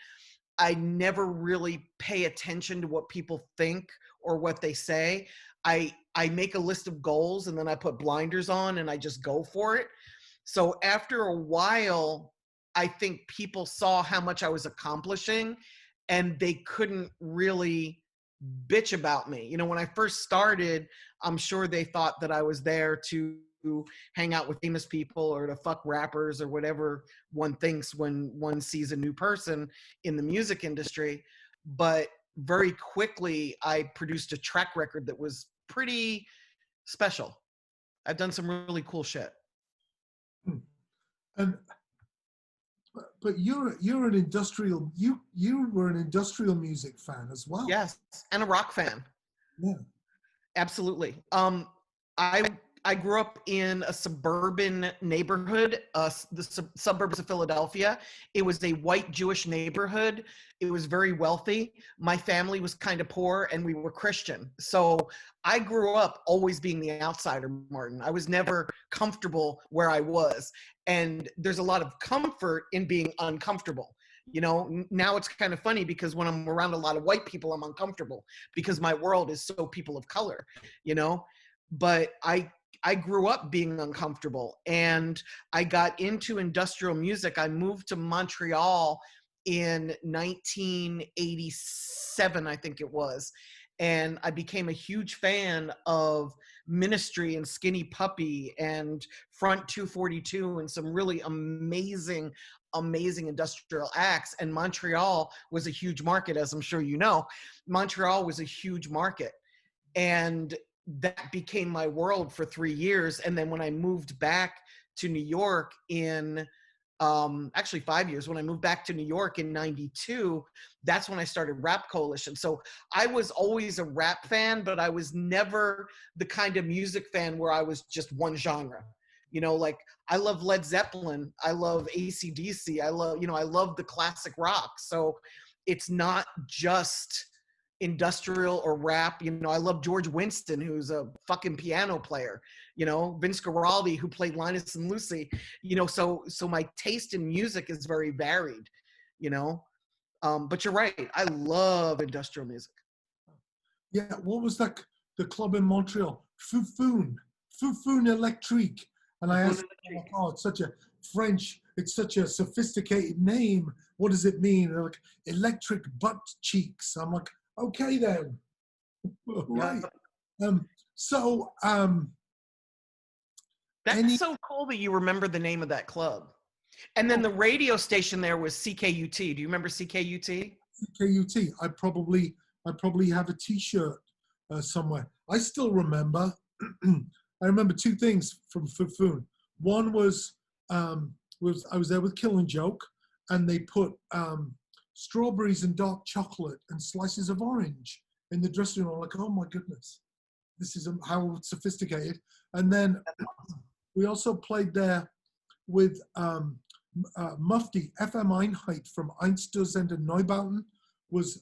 Speaker 2: I never really pay attention to what people think or what they say. I make a list of goals and then I put blinders on and I just go for it. So after a while, I think people saw how much I was accomplishing and they couldn't really bitch about me. When I first started, I'm sure they thought that I was there to hang out with famous people or to fuck rappers or whatever one thinks when one sees a new person in the music industry. But very quickly, I produced a track record that was pretty special. I've done some really cool shit.
Speaker 1: And but you're an industrial, you were an industrial music fan as well.
Speaker 2: Yes, and a rock fan.
Speaker 1: Yeah,
Speaker 2: absolutely. I grew up in a suburban neighborhood, the suburbs of Philadelphia. It was a white Jewish neighborhood. It was very wealthy. My family was kind of poor and we were Christian. So I grew up always being the outsider, Martin. I was never comfortable where I was. And there's a lot of comfort in being uncomfortable. Now it's kind of funny because when I'm around a lot of white people, I'm uncomfortable because my world is so people of color, but I grew up being uncomfortable and I got into industrial music. I moved to Montreal in 1987, I think it was. And I became a huge fan of Ministry and Skinny Puppy and Front 242 and some really amazing industrial acts. And Montreal was a huge market, as I'm sure you know. Montreal was a huge market. And that became my world for 3 years. And then when I moved back to New York in, actually 5 years, when I moved back to New York in 92, that's when I started Rap Coalition. So I was always a rap fan, but I was never the kind of music fan where I was just one genre. You know, like I love Led Zeppelin. I love AC/DC. I love the classic rock. So it's not just industrial or rap. You know, I love George Winston, who's a fucking piano player. You know, Vince Guaraldi, who played Linus and Lucy. You know, so my taste in music is very varied. You know, but you're right. I love industrial music.
Speaker 1: Yeah, what was that? The club in Montreal, Foufoune Electrique. And I asked, oh, it's such a French, it's such a sophisticated name. What does it mean? They're like, electric butt cheeks. I'm like, okay then. Right.
Speaker 2: That's so cool that you remember the name of that club. And then the radio station there was CKUT. Do you remember CKUT?
Speaker 1: CKUT. I probably have a T-shirt somewhere. I still remember. I remember two things from Foufoune. One was I was there with Killing Joke, and they put strawberries and dark chocolate and slices of orange in the dressing room. I'm like, oh my goodness, this is how sophisticated. And then we also played there with Mufti, FM Einheit from Einstürzende Neubauten,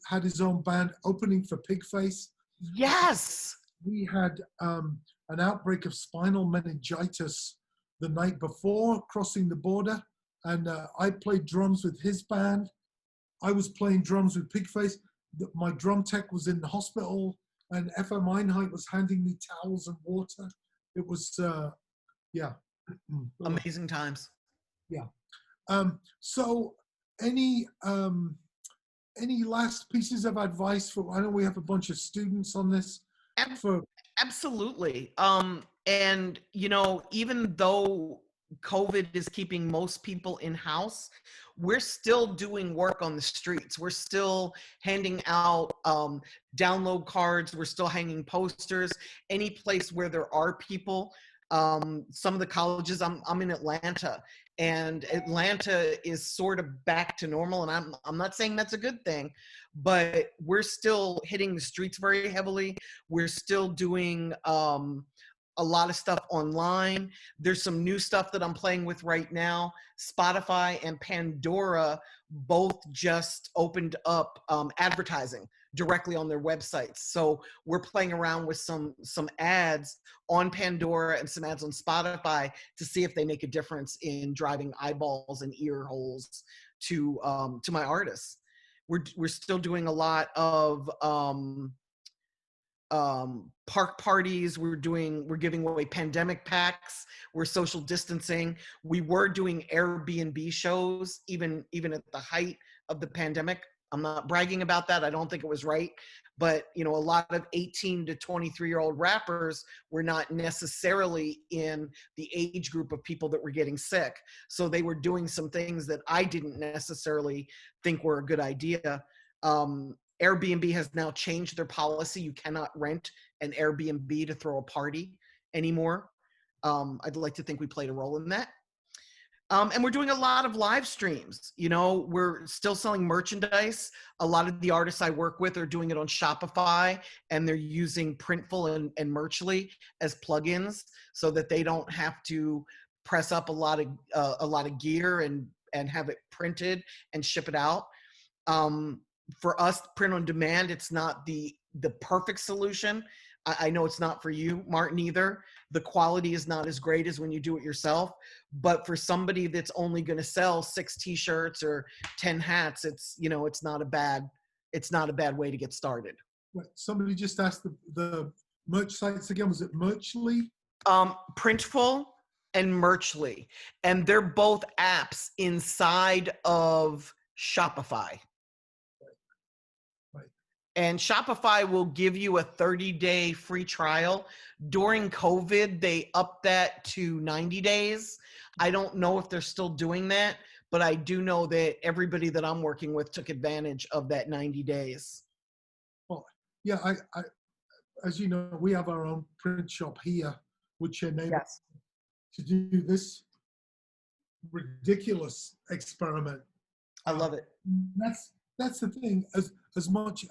Speaker 1: had his own band opening for Pigface.
Speaker 2: Yes.
Speaker 1: We had an outbreak of spinal meningitis the night before crossing the border, and I played drums with his band. I was playing drums with Pigface. My drum tech was in the hospital, and FM Einheit was handing me towels and water. It was, yeah.
Speaker 2: Amazing times.
Speaker 1: Yeah. So any last pieces of advice for, I know we have a bunch of students on this.
Speaker 2: Absolutely. And you know, even though COVID is keeping most people in house, we're still doing work on the streets. We're still handing out download cards. We're still hanging posters. Any place where there are people. Some of the colleges, I'm in Atlanta, and Atlanta is sort of back to normal, and I'm not saying that's a good thing, but we're still hitting the streets very heavily. We're still doing a lot of stuff online. There's some new stuff that I'm playing with right now. Spotify and Pandora both just opened up advertising directly on their websites. So we're playing around with some ads on Pandora and some ads on Spotify to see if they make a difference in driving eyeballs and ear holes to my artists. We're still doing a lot of park parties. We're giving away pandemic packs. We're social distancing. We were doing Airbnb shows even at the height of the pandemic. I'm not bragging about that. I don't think it was right. But, you know, a lot of 18 to 23-year-old rappers were not necessarily in the age group of people that were getting sick. So they were doing some things that I didn't necessarily think were a good idea. Airbnb has now changed their policy. You cannot rent an Airbnb to throw a party anymore. I'd like to think we played a role in that. And we're doing a lot of live streams. You know, we're still selling merchandise. A lot of the artists I work with are doing it on Shopify, and they're using Printful and Merchly as plugins so that they don't have to press up a lot of gear and have it printed and ship it out. For us, print on demand, it's not the perfect solution. I know it's not for you, Martin, either. The quality is not as great as when you do it yourself. But for somebody that's only going to sell 6 T-shirts or 10 hats, it's not a bad way to get started.
Speaker 1: Right. Somebody just asked the merch sites again. Was it Merchly?
Speaker 2: Printful and Merchly, and they're both apps inside of Shopify. And Shopify will give you a 30-day free trial. During COVID, they upped that to 90 days. I don't know if they're still doing that, but I do know that everybody that I'm working with took advantage of that 90 days.
Speaker 1: Well, yeah, I as you know, we have our own print shop here, which enables us to do this ridiculous experiment.
Speaker 2: I love it.
Speaker 1: That's the thing. As much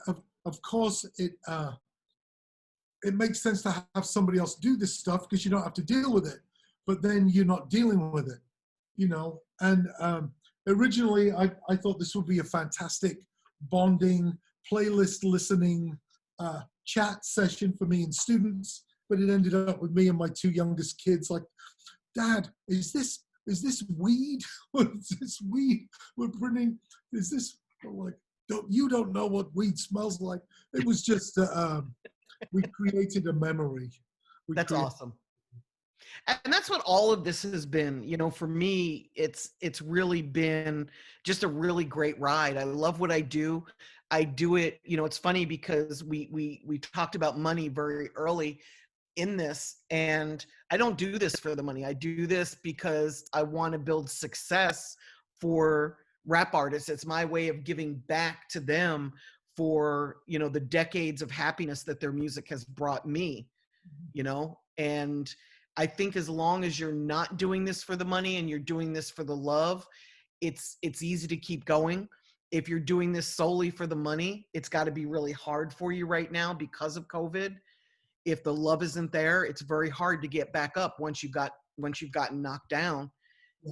Speaker 1: of course, it makes sense to have somebody else do this stuff because you don't have to deal with it. but then you're not dealing with it, you know. And originally, I thought this would be a fantastic bonding, playlist listening chat session for me and students, but it ended up with me and my two youngest kids like, Dad, is this weed? Is this weed we're printing? Is this like, you don't know what weed smells like? It was just we created a memory.
Speaker 2: That's awesome. And that's what all of this has been. You know, for me, it's really been just a really great ride. I love what I do. I do it, you know, it's funny because we talked about money very early in this, and I don't do this for the money. I do this because I want to build success for rap artists. It's my way of giving back to them for, you know, the decades of happiness that their music has brought me, you know. And I think as long as you're not doing this for the money and you're doing this for the love, it's easy to keep going. If you're doing this solely for the money, it's got to be really hard for you right now because of COVID. If the love isn't there, it's very hard to get back up once you've gotten knocked down.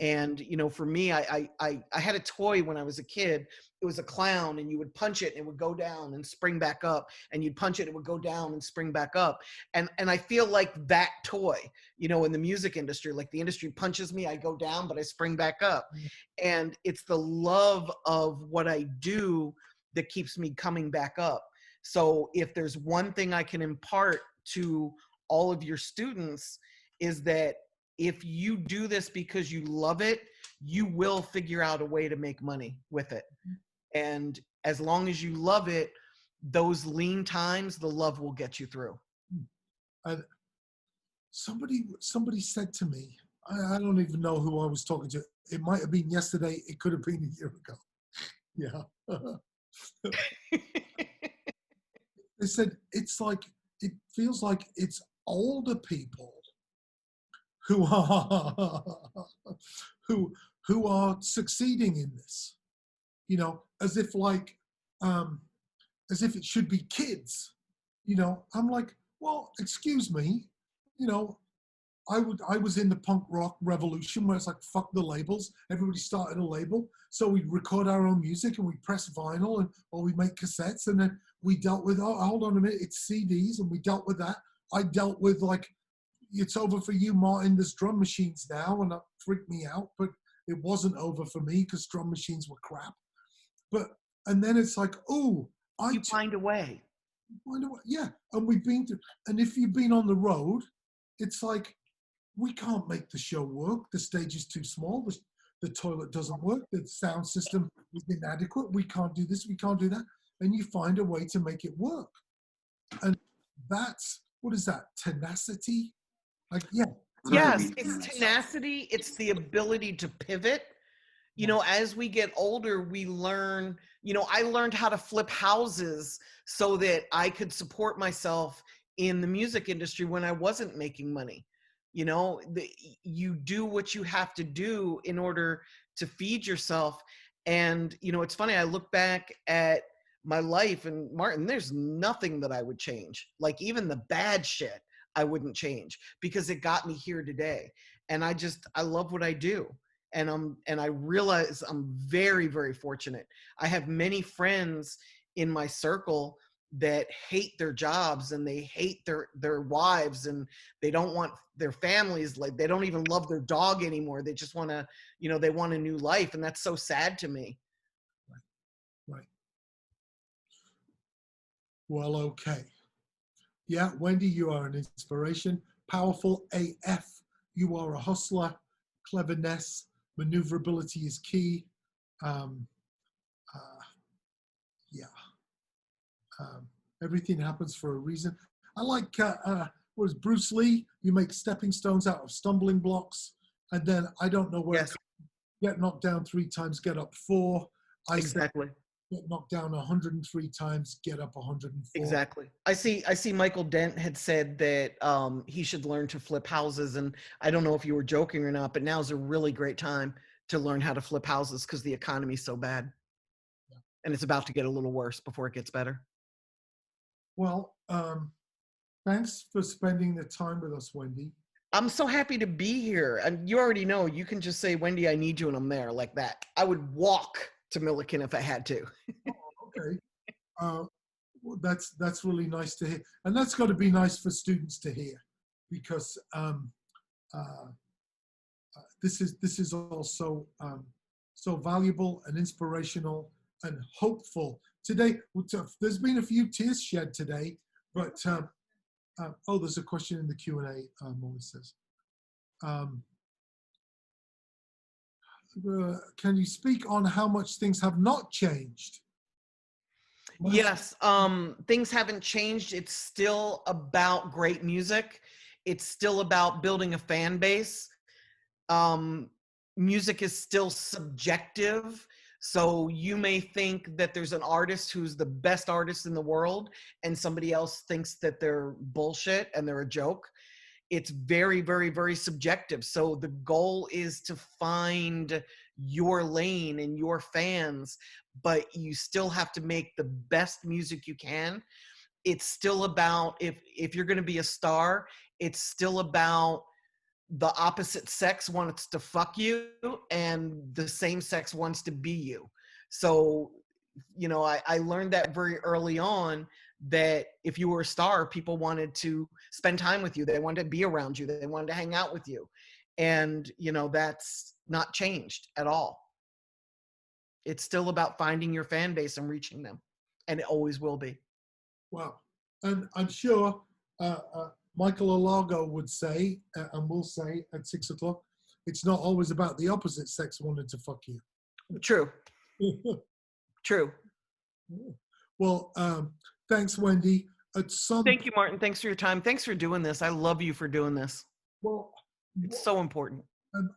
Speaker 2: And, you know, for me, I had a toy when I was a kid. It was a clown, and you would punch it and it would go down and spring back up, and you'd punch it, it would go down and spring back up. And I feel like that toy, you know, in the music industry, like the industry punches me, I go down, but I spring back up. And it's the love of what I do that keeps me coming back up. So if there's one thing I can impart to all of your students, is that if you do this because you love it, you will figure out a way to make money with it. And as long as you love it, those lean times, the love will get you through.
Speaker 1: Somebody said to me, I don't even know who I was talking to. It might have been yesterday. It could have been a year ago. Yeah. They said, it feels like it's older people who are succeeding in this, you know, as if it should be kids, you know. I'm like, well, excuse me, you know, I was in the punk rock revolution where it's like, fuck the labels. Everybody started a label, so we record our own music and we press vinyl or we make cassettes, and then we dealt with, oh, hold on a minute, it's CDs, and we dealt with that. I dealt with like, it's over for you, Martin, there's drum machines now, and that freaked me out, but it wasn't over for me because drum machines were crap. And then it's like, oh,
Speaker 2: you find a way.
Speaker 1: Yeah, and we've been through, and if you've been on the road, it's like, we can't make the show work. The stage is too small. The toilet doesn't work. The sound system is inadequate. We can't do this. We can't do that. And you find a way to make it work. And that's, what is that? Tenacity? Like, yeah.
Speaker 2: Yes, it's tenacity. It's the ability to pivot. You know, as we get older, we learn, you know, I learned how to flip houses so that I could support myself in the music industry when I wasn't making money. You know, you do what you have to do in order to feed yourself. And, you know, it's funny, I look back at my life, and Martin, there's nothing that I would change. Like, even the bad shit, I wouldn't change, because it got me here today. And I love what I do. And I realize I'm very, very fortunate. I have many friends in my circle that hate their jobs, and they hate their wives, and they don't want their families, like they don't even love their dog anymore. They just want to, you know, they want a new life. And that's so sad to me.
Speaker 1: Right. Well, okay. Yeah, Wendy, you are an inspiration. Powerful AF. You are a hustler. Cleverness, maneuverability is key. Everything happens for a reason. I like, what was Bruce Lee? You make stepping stones out of stumbling blocks. And then I don't know where,
Speaker 2: Yes.
Speaker 1: Get knocked down 3 times, get up 4.
Speaker 2: Exactly.
Speaker 1: Get knocked down 103 times, get up 104.
Speaker 2: Exactly. I see Michael Dent had said that he should learn to flip houses. And I don't know if you were joking or not, but now's a really great time to learn how to flip houses because the economy's so bad. Yeah. And it's about to get a little worse before it gets better.
Speaker 1: Well, thanks for spending the time with us, Wendy.
Speaker 2: I'm so happy to be here. And you already know, you can just say, Wendy, I need you, and I'm there like that. I would walk to Milliken if I had to.
Speaker 1: Okay. Well, that's really nice to hear. And that's got to be nice for students to hear, because this is also so valuable and inspirational and hopeful. Today, there's been a few tears shed today, but oh, there's a question in the Q&A, Molly says. Can you speak on how much things have not changed?
Speaker 2: Yes, things haven't changed. It's still about great music. It's still about building a fan base. Music is still subjective. So you may think that there's an artist who's the best artist in the world, and somebody else thinks that they're bullshit and they're a joke. It's very, very, very subjective. So the goal is to find your lane and your fans, but you still have to make the best music you can. It's still about, if you're going to be a star, it's still about the opposite sex wants to fuck you and the same sex wants to be you. So, you know, I learned that very early on, that if you were a star, people wanted to spend time with you. They wanted to be around you. They wanted to hang out with you. And, you know, that's not changed at all. It's still about finding your fan base and reaching them. And it always will be.
Speaker 1: Wow. And I'm sure Michael Alago would say, and will say at 6 o'clock, it's not always about the opposite sex wanting to fuck you.
Speaker 2: True. True.
Speaker 1: Well, thanks, Wendy.
Speaker 2: Thank you, Martin. Thanks for your time. Thanks for doing this. I love you for doing this.
Speaker 1: Well,
Speaker 2: it's so important.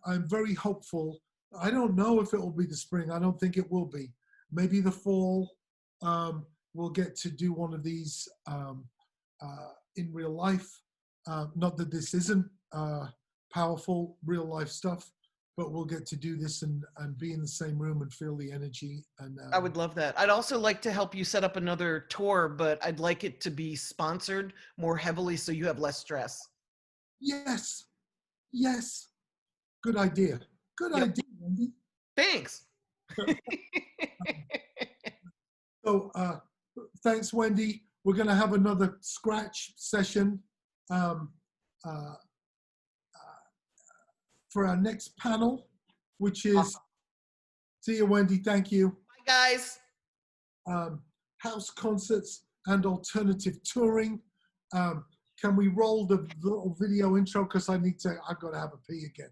Speaker 1: I'm very hopeful. I don't know if it will be the spring. I don't think it will be. Maybe the fall. We'll get to do one of these in real life. Not that this isn't powerful real life stuff, but we'll get to do this and be in the same room and feel the energy. And
Speaker 2: I would love that. I'd also like to help you set up another tour, but I'd like it to be sponsored more heavily so you have less stress.
Speaker 1: Yes. Yes. Good idea. Good idea, Wendy.
Speaker 2: Thanks.
Speaker 1: So thanks, Wendy. We're going to have another scratch session for our next panel, which is, awesome. See you, Wendy. Thank you.
Speaker 2: Bye, guys.
Speaker 1: House concerts and alternative touring. Can we roll the little video intro? Because I've got to have a pee again.